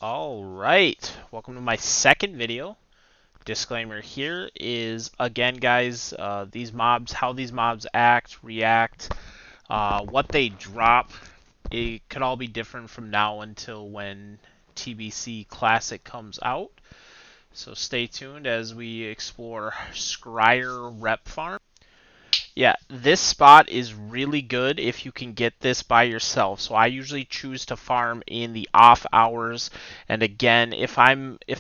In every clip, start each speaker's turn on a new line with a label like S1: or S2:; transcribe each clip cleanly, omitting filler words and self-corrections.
S1: Alright, welcome to my second video. Disclaimer here is, again guys, these mobs, how these mobs act, react, what they drop, it could all be different from now until when TBC Classic comes out. So stay tuned as we explore Scryer Rep Farm. Yeah, this spot is really good if you can get this by yourself. So I usually choose to farm in the off hours. And again, if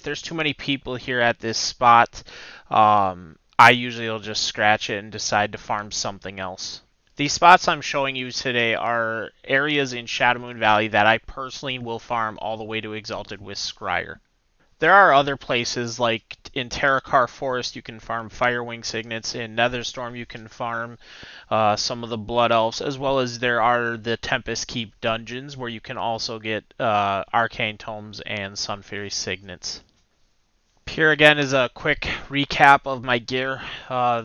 S1: there's too many people here at this spot, I usually will just scratch it and decide to farm something else. These spots I'm showing you today are areas in Shadow Moon Valley that I personally will farm all the way to Exalted with Scryer. There are other places, like in Terracar Forest you can farm Firewing Signets, in Netherstorm you can farm some of the Blood Elves, as well as there are the Tempest Keep dungeons where you can also get Arcane Tomes and Sun Fury Signets. Here again is a quick recap of my gear.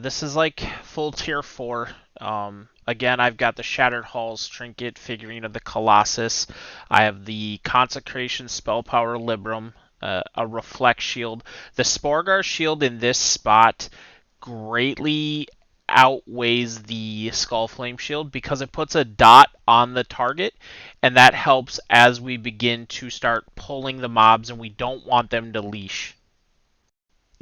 S1: This is like full tier 4. Again, I've got the Shattered Halls Trinket, figurine of the Colossus. I have the Consecration Spell Power Librum, a Reflect Shield. The Sporgar Shield in this spot greatly outweighs the Skull Flame Shield because it puts a dot on the target, and that helps as we begin to start pulling the mobs and we don't want them to leash.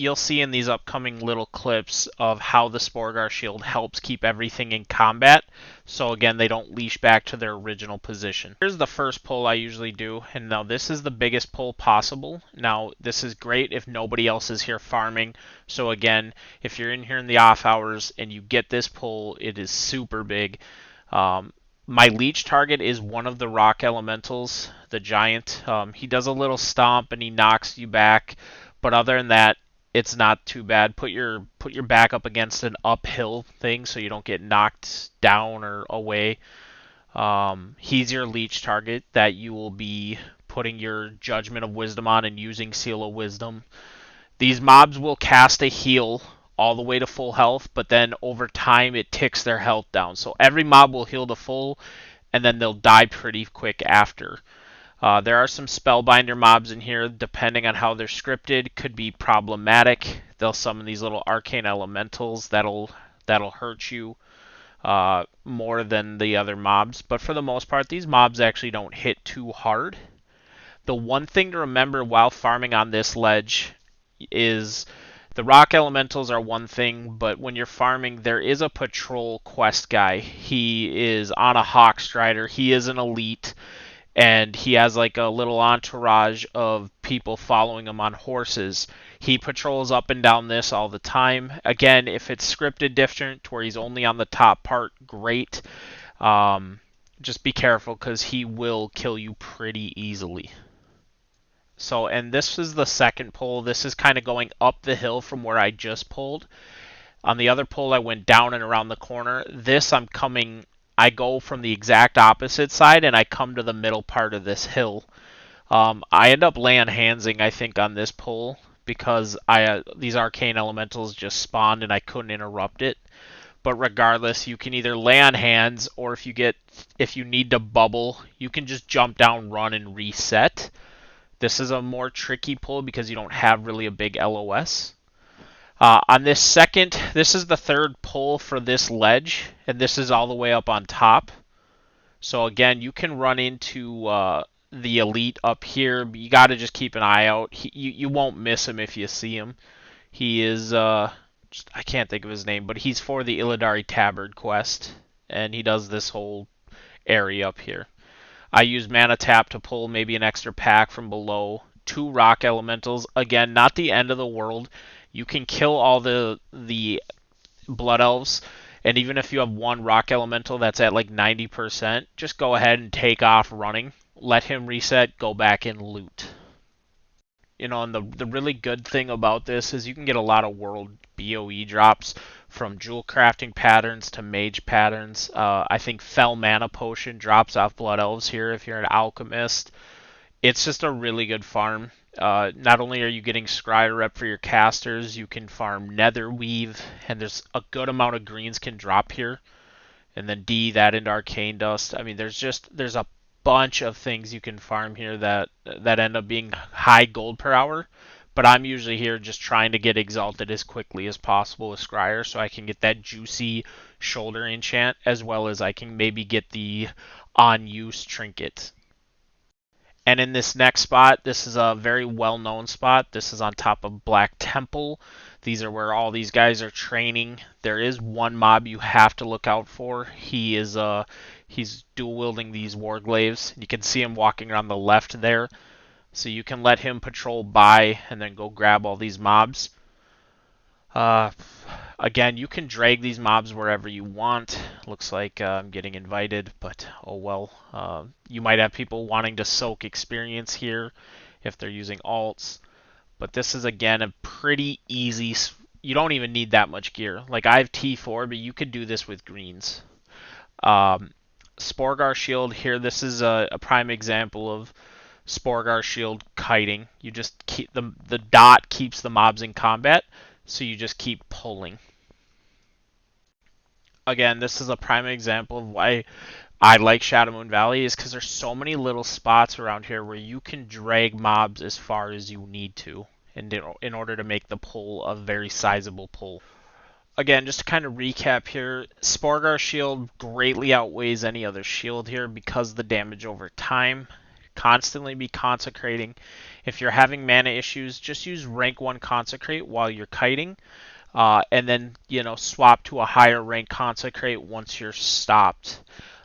S1: You'll see in these upcoming little clips of how the Sporgar Shield helps keep everything in combat, so again, they don't leash back to their original position. Here's the first pull I usually do, and now this is the biggest pull possible. Now, this is great if nobody else is here farming, so again, if you're in here in the off hours and you get this pull, it is super big. My leech target is one of the rock elementals, the giant. He does a little stomp and he knocks you back, but other than that, it's not too bad. Put your back up against an uphill thing so you don't get knocked down or away. He's your leech target that you will be putting your Judgment of Wisdom on and using Seal of Wisdom. These mobs will cast a heal all the way to full health, but then over time it ticks their health down. So every mob will heal to full, and then they'll die pretty quick after. There are some Spellbinder mobs in here, depending on how they're scripted, could be problematic. They'll summon these little arcane elementals that'll hurt you more than the other mobs. But for the most part, these mobs actually don't hit too hard. The one thing to remember while farming on this ledge is the rock elementals are one thing, but when you're farming, there is a patrol quest guy. He is on a Hawk Strider. He is an elite. And he has like a little entourage of people following him on horses. He patrols up and down this all the time. Again, if it's scripted different, where he's only on the top part, great. Just be careful because he will kill you pretty easily. So, and this is the second pull. This is kind of going up the hill from where I just pulled. On the other pull, I went down and around the corner. This, I go from the exact opposite side and I come to the middle part of this hill. I end up laying handsing, I think, on this pull because these arcane elementals just spawned and I couldn't interrupt it. But regardless, you can either lay on hands, or if you need to bubble, you can just jump down, run, and reset. This is a more tricky pull because you don't have really a big LOS. On this second, this is the third pull for this ledge, and this is all the way up on top. So again, you can run into the elite up here, but you got to just keep an eye out. You won't miss him if you see him. He is, I can't think of his name, but he's for the Illidari Tabard quest, and he does this whole area up here. I use Mana Tap to pull maybe an extra pack from below. 2 rock elementals. Again, not the end of the world. You can kill all the Blood Elves, and even if you have 1 rock elemental that's at like 90%, just go ahead and take off running. Let him reset, go back and loot. You know, and the really good thing about this is you can get a lot of world BOE drops, from jewel crafting patterns to mage patterns. I think Fell Mana Potion drops off Blood Elves here if you're an alchemist. It's just a really good farm. Not only are you getting Scryer rep for your casters, you can farm Netherweave, and there's a good amount of greens can drop here. And then that into Arcane Dust. I mean, there's a bunch of things you can farm here that end up being high gold per hour. But I'm usually here just trying to get exalted as quickly as possible with Scryer so I can get that juicy shoulder enchant as well as I can maybe get the on use trinket. And in this next spot, this is a very well-known spot. This is on top of Black Temple. These are where all these guys are training. There is one mob you have to look out for. He's dual wielding these warglaves. You can see him walking around the left there. So you can let him patrol by and then go grab all these mobs. Uh, Again, you can drag these mobs wherever you want. Looks like I'm getting invited, but oh well. You might have people wanting to soak experience here if they're using alts. But this is, again, a pretty easy... You don't even need that much gear. Like, I have T4, but you could do this with greens. Sporgar Shield here, this is a prime example of Sporgar Shield kiting. You just keep the dot keeps the mobs in combat, so you just keep pulling. Again, this is a prime example of why I like Shadow Moon Valley, is because there's so many little spots around here where you can drag mobs as far as you need to in order to make the pull a very sizable pull. Again, just to kind of recap here, Sporgar Shield greatly outweighs any other shield here because of the damage over time. Constantly be consecrating. If you're having mana issues, just use rank 1 consecrate while you're kiting. And then, swap to a higher rank consecrate once you're stopped.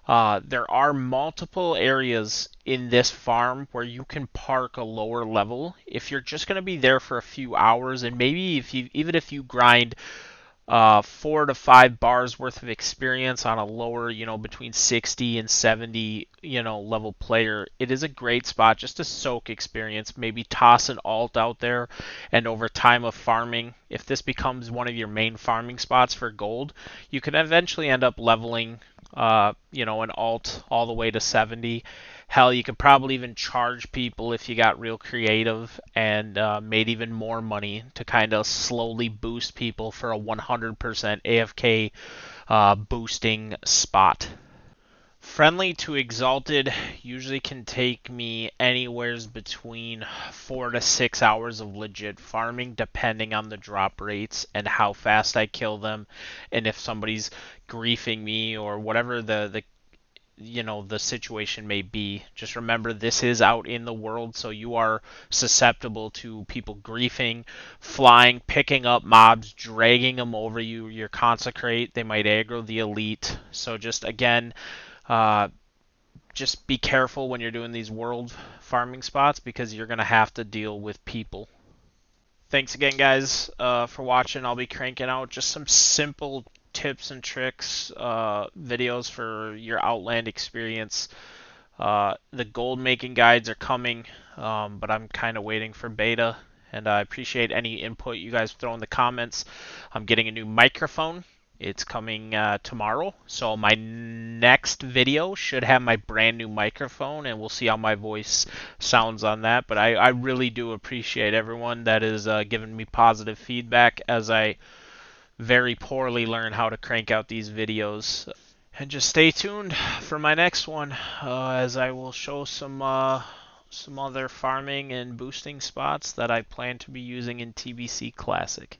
S1: There are multiple areas in this farm where you can park a lower level if you're just going to be there for a few hours, and maybe even if you grind 4 to 5 bars worth of experience on a lower, between 60 and 70, level player, it is a great spot just to soak experience. Maybe toss an alt out there, and over time of farming, if this becomes one of your main farming spots for gold, you can eventually end up leveling, an alt all the way to 70. Hell, you could probably even charge people if you got real creative and made even more money to kind of slowly boost people for a 100% AFK boosting spot. Friendly to Exalted usually can take me anywheres between 4 to 6 hours of legit farming, depending on the drop rates and how fast I kill them, and if somebody's griefing me or whatever the situation may be. Just remember, this is out in the world, so you are susceptible to people griefing, flying, picking up mobs, dragging them over you. Your consecrate, they might aggro the elite. So just again, just be careful when you're doing these world farming spots because you're gonna have to deal with people. Thanks again, guys, for watching. I'll be cranking out just some simple tips and tricks videos for your Outland experience. The gold making guides are coming, but I'm kind of waiting for beta, and I appreciate any input you guys throw in the comments. I'm getting a new microphone. It's coming tomorrow, so my next video should have my brand new microphone, and we'll see how my voice sounds on that. But I really do appreciate everyone that is giving me positive feedback as I very poorly learn how to crank out these videos. And just stay tuned for my next one, as I will show some other farming and boosting spots that I plan to be using in TBC Classic.